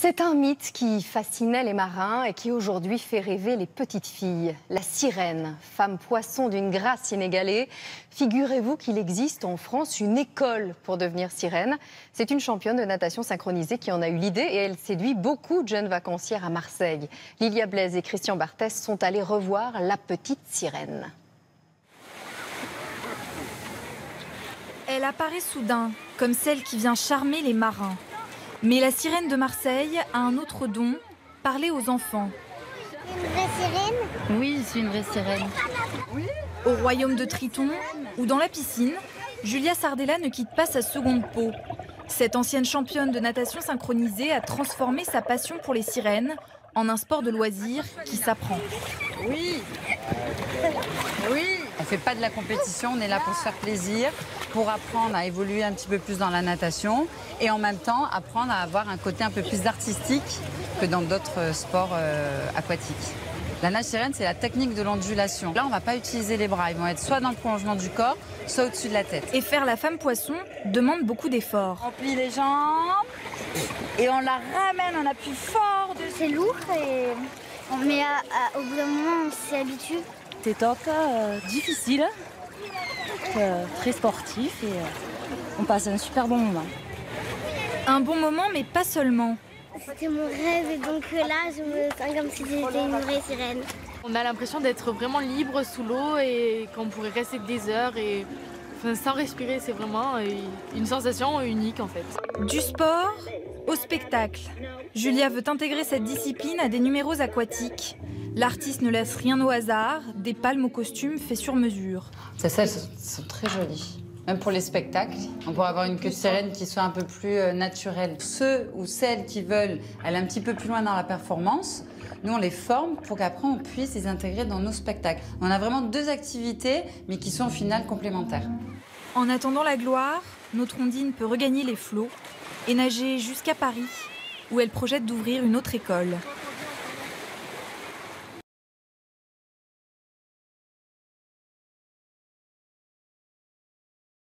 C'est un mythe qui fascinait les marins et qui aujourd'hui fait rêver les petites filles. La sirène, femme poisson d'une grâce inégalée. Figurez-vous qu'il existe en France une école pour devenir sirène. C'est une championne de natation synchronisée qui en a eu l'idée et elle séduit beaucoup de jeunes vacancières à Marseille. Lilia Blaise et Christian Barthès sont allés revoir la petite sirène. Elle apparaît soudain, comme celle qui vient charmer les marins. Mais la sirène de Marseille a un autre don, parler aux enfants. Une vraie sirène ? Oui, c'est une vraie sirène. Au royaume de Triton ou dans la piscine, Julia Sardella ne quitte pas sa seconde peau. Cette ancienne championne de natation synchronisée a transformé sa passion pour les sirènes en un sport de loisir qui s'apprend. Oui. On ne fait pas de la compétition, on est là pour se faire plaisir, pour apprendre à évoluer un petit peu plus dans la natation et en même temps apprendre à avoir un côté un peu plus artistique que dans d'autres sports aquatiques. La nage sirène, c'est la technique de l'ondulation. Là, on ne va pas utiliser les bras, ils vont être soit dans le prolongement du corps, soit au-dessus de la tête. Et faire la femme poisson demande beaucoup d'efforts. On plie les jambes et on la ramène, on appuie fort dessus. C'est lourd, mais au bout d'un moment, on s'y habitue. C'est difficile, très sportif et on passe un super bon moment. Un bon moment, mais pas seulement. C'était mon rêve et donc là, je me sens comme si j'étais une vraie sirène. On a l'impression d'être vraiment libre sous l'eau et qu'on pourrait rester des heures et sans respirer. C'est vraiment une sensation unique en fait. Du sport au spectacle. Julia veut intégrer cette discipline à des numéros aquatiques. L'artiste ne laisse rien au hasard, des palmes au costume fait sur mesure. Elles sont très jolies. Même pour les spectacles, on pourrait avoir une queue de sirène qui soit un peu plus naturelle. Ceux ou celles qui veulent aller un petit peu plus loin dans la performance, nous on les forme pour qu'après on puisse les intégrer dans nos spectacles. On a vraiment deux activités, mais qui sont au final complémentaires. En attendant la gloire, notre Ondine peut regagner les flots et nager jusqu'à Paris, où elle projette d'ouvrir une autre école.